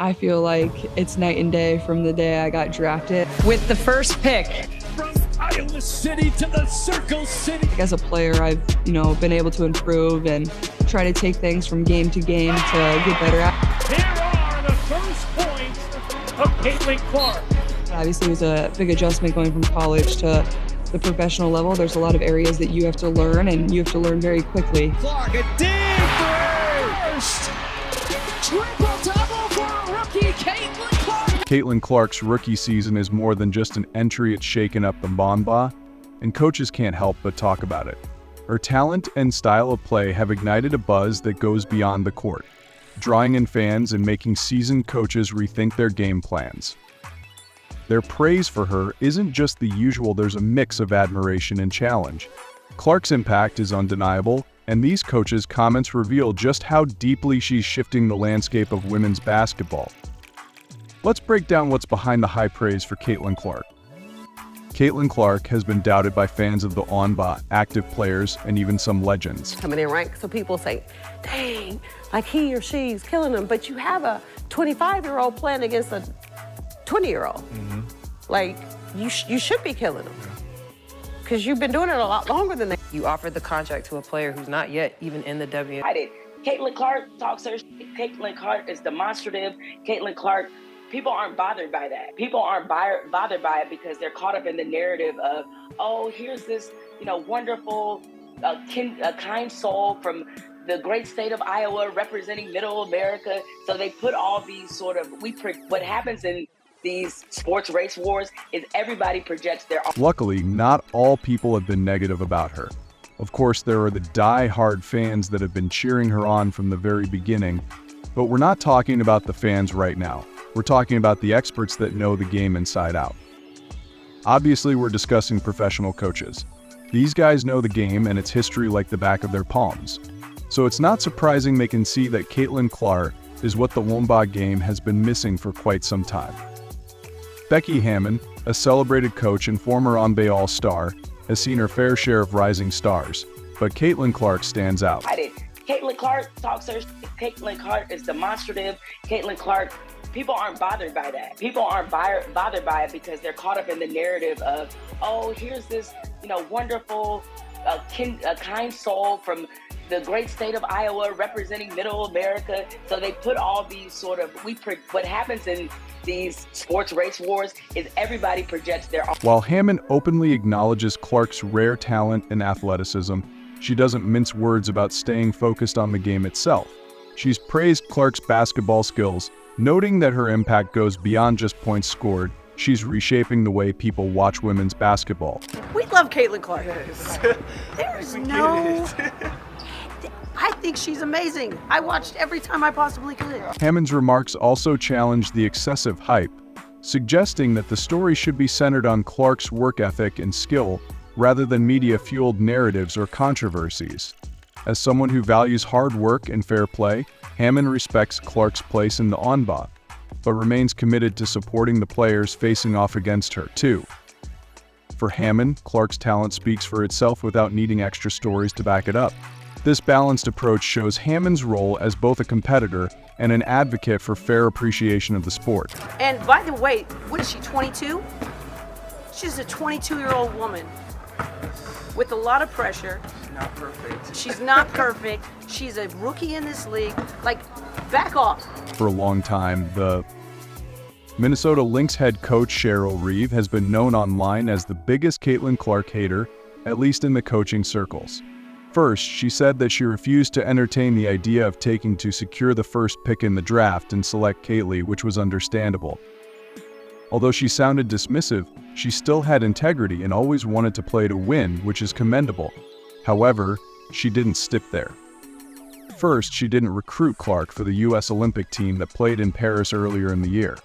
I feel like it's night and day from the day I got drafted. With the first pick, from Iowa City to the Circle City. As a player, I've, been able to improve and try to take things from game to game to get better at. Here are the first points of Caitlin Clark. Obviously, it was a big adjustment going from college to the professional level. There's a lot of areas that you have to learn, and you have to learn very quickly. Clark, a deep first. Triple-double for rookie Caitlin Clark. Caitlin Clark's rookie season is more than just an entry at shaking up the Mamba, and coaches can't help but talk about it. Her talent and style of play have ignited a buzz that goes beyond the court, drawing in fans and making seasoned coaches rethink their game plans. Their praise for her isn't just the usual, there's a mix of admiration and challenge. Clark's impact is undeniable, and these coaches' comments reveal just how deeply she's shifting the landscape of women's basketball. Let's break down what's behind the high praise for Caitlin Clark. Caitlin Clark has been doubted by fans of the ONBA, active players, and even some legends. Coming in ranked, so people say, dang, like he or she's killing them, but you have a 25-year-old playing against a 20-year-old. Mm-hmm. Like, you should be killing them. Because you've been doing it a lot longer than that. You offered the contract to a player who's not yet even in the WNBA. I did. Caitlin Clark talks her. Caitlin Clark is demonstrative. Caitlin Clark, people aren't bothered by that. People aren't bothered by it because they're caught up in the narrative of, oh, here's this, wonderful, kind soul from the great state of Iowa representing Middle America. So they put all these sort of, what happens in these sports race wars is everybody projects their own. Luckily, not all people have been negative about her. Of course, there are the die-hard fans that have been cheering her on from the very beginning, but we're not talking about the fans right now. We're talking about the experts that know the game inside out. Obviously, we're discussing professional coaches. These guys know the game and its history like the back of their palms. So it's not surprising they can see that Caitlin Clark is what the WNBA game has been missing for quite some time. Becky Hammon, a celebrated coach and former NBA All-Star, has seen her fair share of rising stars, but Caitlin Clark stands out. I did. Caitlin Clark talks her. Caitlin Clark is demonstrative. Caitlin Clark, people aren't bothered by that. People aren't bothered by it because they're caught up in the narrative of, oh, here's this, wonderful, kind soul from the great state of Iowa representing Middle America. So they put all these sort of, what happens in these sports race wars is everybody projects their own. While Hammon openly acknowledges Clark's rare talent and athleticism, she doesn't mince words about staying focused on the game itself. She's praised Clark's basketball skills, noting that her impact goes beyond just points scored. She's reshaping the way people watch women's basketball. We love Caitlin Clark. There's no... I think she's amazing. I watched every time I possibly could. Hammon's remarks also challenged the excessive hype, suggesting that the story should be centered on Clark's work ethic and skill rather than media-fueled narratives or controversies. As someone who values hard work and fair play, Hammon respects Clark's place in the ONBA, but remains committed to supporting the players facing off against her, too. For Hammon, Clark's talent speaks for itself without needing extra stories to back it up. This balanced approach shows Hammon's role as both a competitor and an advocate for fair appreciation of the sport. And by the way, what is she, 22? She's a 22-year-old woman with a lot of pressure. Not perfect. She's not perfect. She's a rookie in this league. Like, back off. For a long time, the Minnesota Lynx head coach Cheryl Reeve has been known online as the biggest Caitlin Clark hater, at least in the coaching circles. First, she said that she refused to entertain the idea of taking to secure the first pick in the draft and select Caitlin, which was understandable. Although she sounded dismissive, she still had integrity and always wanted to play to win, which is commendable. However, she didn't stop there. First, she didn't recruit Clark for the U.S. Olympic team that played in Paris earlier in the year.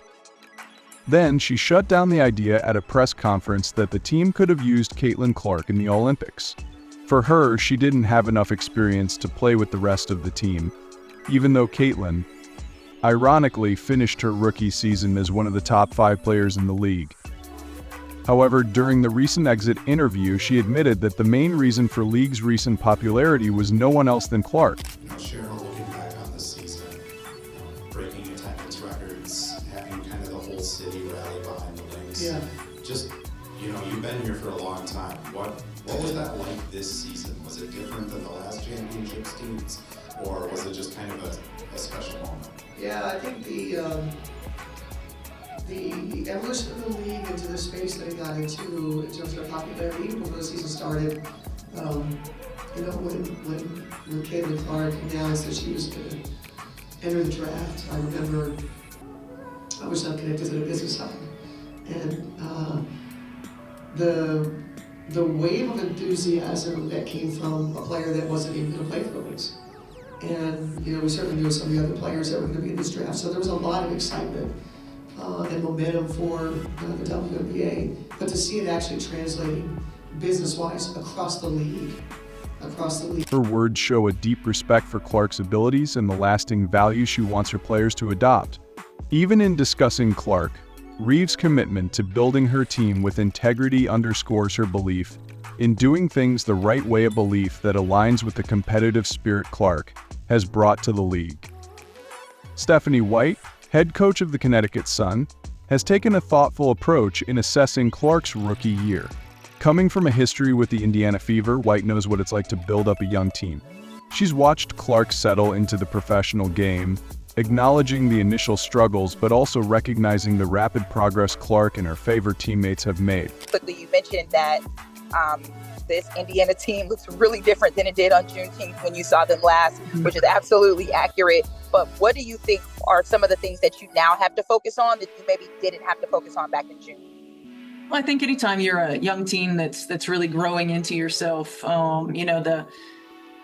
Then, she shut down the idea at a press conference that the team could have used Caitlin Clark in the Olympics. For her, she didn't have enough experience to play with the rest of the team, even though Caitlin, ironically, finished her rookie season as one of the top 5 players in the league. However, during the recent exit interview, she admitted that the main reason for league's recent popularity was no one else than Clark. Cheryl, looking back on this season, breaking attendance records, having kind of the whole city rally behind the Lynx. Yeah. Just, you've been here for a long time. What was that like this season? Was it different than the last championships teams, or was it just kind of a special moment? Yeah, I think the evolution of the league into the space that it got into in terms of popularity, even before the season started, when Caitlin Clark announced that she was going to enter the draft, I remember I was not connected to the business side, and the wave of enthusiasm that came from a player that wasn't even going to play for the Lynx. And we certainly knew some of the other players that were going to be in this draft, so there was a lot of excitement and momentum for the WNBA, but to see it actually translating business-wise across the league. Her words show a deep respect for Clark's abilities and the lasting value she wants her players to adopt. Even in discussing Clark, Reeves' commitment to building her team with integrity underscores her belief in doing things the right way, a belief that aligns with the competitive spirit Clark has brought to the league. Stephanie White, head coach of the Connecticut Sun, has taken a thoughtful approach in assessing Clark's rookie year. Coming from a history with the Indiana Fever, White knows what it's like to build up a young team. She's watched Clark settle into the professional game, acknowledging the initial struggles but also recognizing the rapid progress Clark and her favorite teammates have made. Quickly, you mentioned that this Indiana team looks really different than it did on Juneteenth when you saw them last, which is absolutely accurate. But what do you think are some of the things that you now have to focus on that you maybe didn't have to focus on back in June? Well, I think anytime you're a young team that's really growing into yourself, the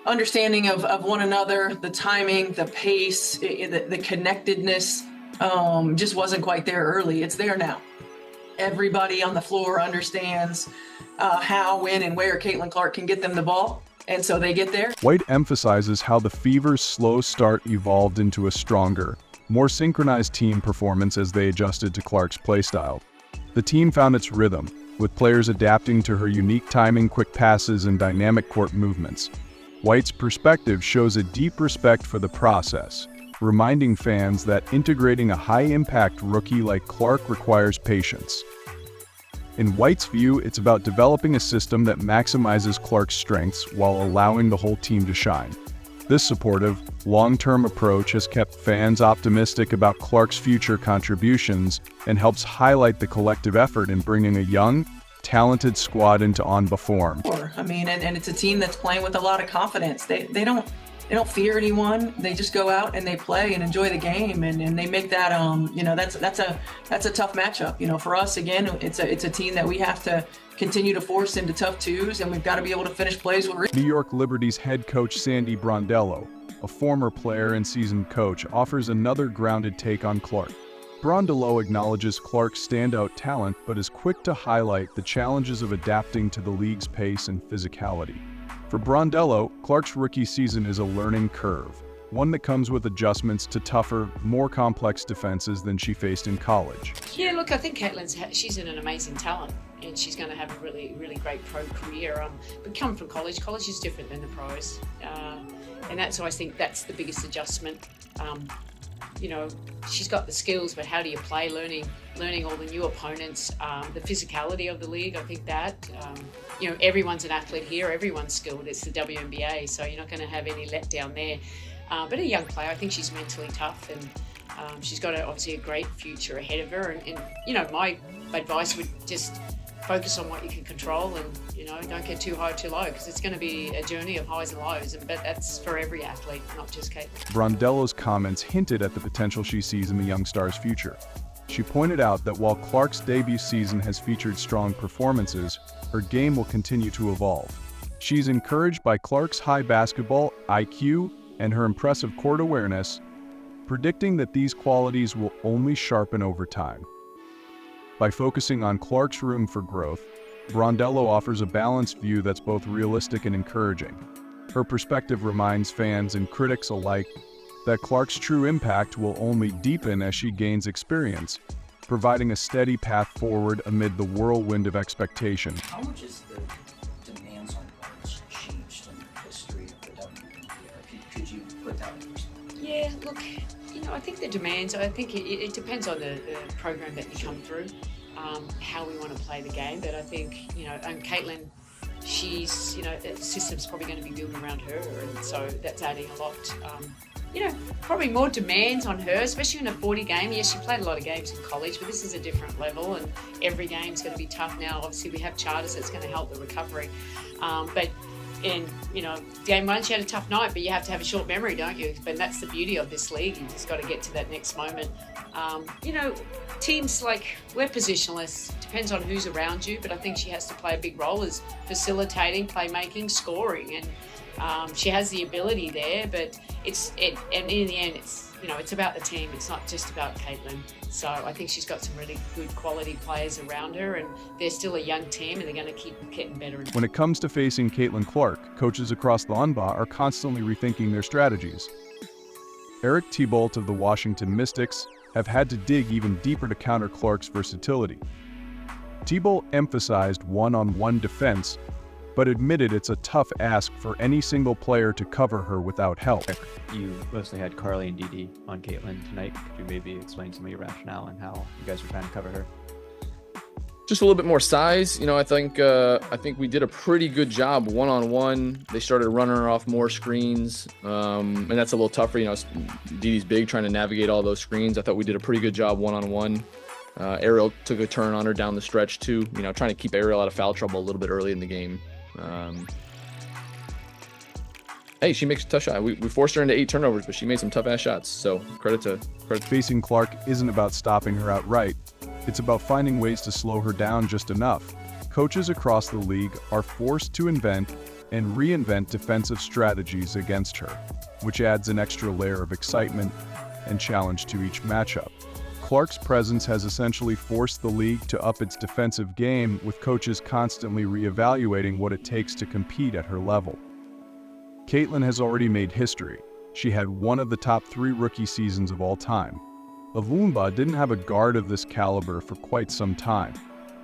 understanding of one another, the timing, the pace, the connectedness just wasn't quite there early. It's there now. Everybody on the floor understands how, when, and where Caitlin Clark can get them the ball, and so they get there. White emphasizes how the Fever's slow start evolved into a stronger, more synchronized team performance as they adjusted to Clark's playstyle. The team found its rhythm, with players adapting to her unique timing, quick passes, and dynamic court movements. White's perspective shows a deep respect for the process, reminding fans that integrating a high-impact rookie like Clark requires patience. In White's view, it's about developing a system that maximizes Clark's strengths while allowing the whole team to shine. This supportive, long-term approach has kept fans optimistic about Clark's future contributions and helps highlight the collective effort in bringing a young, talented squad into on-ba form. And it's a team that's playing with a lot of confidence. They don't fear anyone. They just go out and they play and enjoy the game, and they make that that's a tough matchup. For us, again, it's a team that we have to continue to force into tough twos, and we've got to be able to finish plays with. New York Liberty's head coach Sandy Brondello, a former player and seasoned coach, offers another grounded take on Clark. Brondello acknowledges Clark's standout talent but is quick to highlight the challenges of adapting to the league's pace and physicality. For Brondello, Clark's rookie season is a learning curve, one that comes with adjustments to tougher, more complex defenses than she faced in college. Yeah, look, I think she's an amazing talent, and she's going to have a really, really great pro career. But coming from college is different than the pros, and that's why I think that's the biggest adjustment. She's got the skills, but how do you play? Learning all the new opponents, the physicality of the league. I think that everyone's an athlete here. Everyone's skilled. It's the WNBA, so you're not going to have any letdown there. But a young player, I think she's mentally tough, and she's got obviously a great future ahead of her. And my advice would just focus on what you can control, and don't get too high or too low, because it's going to be a journey of highs and lows, but that's for every athlete, not just Caitlin. Brondello's comments hinted at the potential she sees in the young star's future. She pointed out that while Clark's debut season has featured strong performances, her game will continue to evolve. She's encouraged by Clark's high basketball IQ and her impressive court awareness, predicting that these qualities will only sharpen over time. By focusing on Clark's room for growth, Brondello offers a balanced view that's both realistic and encouraging. Her perspective reminds fans and critics alike that Clark's true impact will only deepen as she gains experience, providing a steady path forward amid the whirlwind of expectation. How much is the demands on players changed in the history of the WNBA? Could you put that in perspective? Yeah, look, I think the demands, I think it depends on the program that you come through, how we want to play the game. But I think, and Caitlin, she's, the system's probably going to be built around her. And so that's adding a lot, probably more demands on her, especially in a 40 game. Yes, she played a lot of games in college, but this is a different level and every game's going to be tough now. Obviously, we have charters that's going to help the recovery. But in, game one, she had a tough night, but you have to have a short memory, don't you? But that's the beauty of this league. You just got to get to that next moment. Teams like, we're positionless. Depends on who's around you, but I think she has to play a big role as facilitating, playmaking, scoring, and she has the ability there. But and in the end, it's about the team. It's not just about Caitlin. So I think she's got some really good quality players around her, and they're still a young team, and they're going to keep getting better. When it comes to facing Caitlin Clark, coaches across the WNBA are constantly rethinking their strategies. Eric Thibault of the Washington Mystics have had to dig even deeper to counter Clark's versatility. Thibault emphasized one-on-one defense, but admitted it's a tough ask for any single player to cover her without help. You mostly had Carly and Dee Dee on Caitlin tonight. Could you maybe explain some of your rationale and how you guys are trying to cover her? Just a little bit more size. I think we did a pretty good job one-on-one. They started running her off more screens, and that's a little tougher. Dee Dee's big, trying to navigate all those screens. I thought we did a pretty good job one-on-one. Ariel took a turn on her down the stretch too. Trying to keep Ariel out of foul trouble a little bit early in the game. Hey, she makes a tough shot. We forced her into 8 turnovers, but she made some tough-ass shots. So credit. Facing Clark isn't about stopping her outright. It's about finding ways to slow her down just enough. Coaches across the league are forced to invent and reinvent defensive strategies against her, which adds an extra layer of excitement and challenge to each matchup. Clark's presence has essentially forced the league to up its defensive game, with coaches constantly reevaluating what it takes to compete at her level. Caitlin has already made history. She had one of the top 3 rookie seasons of all time. The WNBA didn't have a guard of this caliber for quite some time.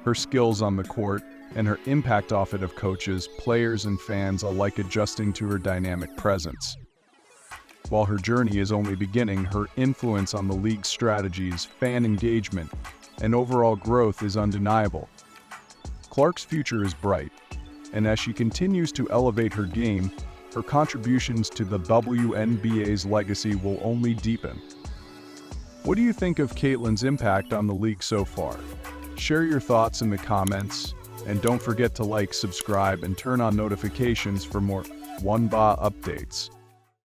Her skills on the court and her impact off it have coaches, players, and fans alike adjusting to her dynamic presence. While her journey is only beginning, her influence on the league's strategies, fan engagement, and overall growth is undeniable. Clark's future is bright, and as she continues to elevate her game, her contributions to the WNBA's legacy will only deepen. What do you think of Caitlin's impact on the league so far? Share your thoughts in the comments, and don't forget to like, subscribe, and turn on notifications for more WNBA updates.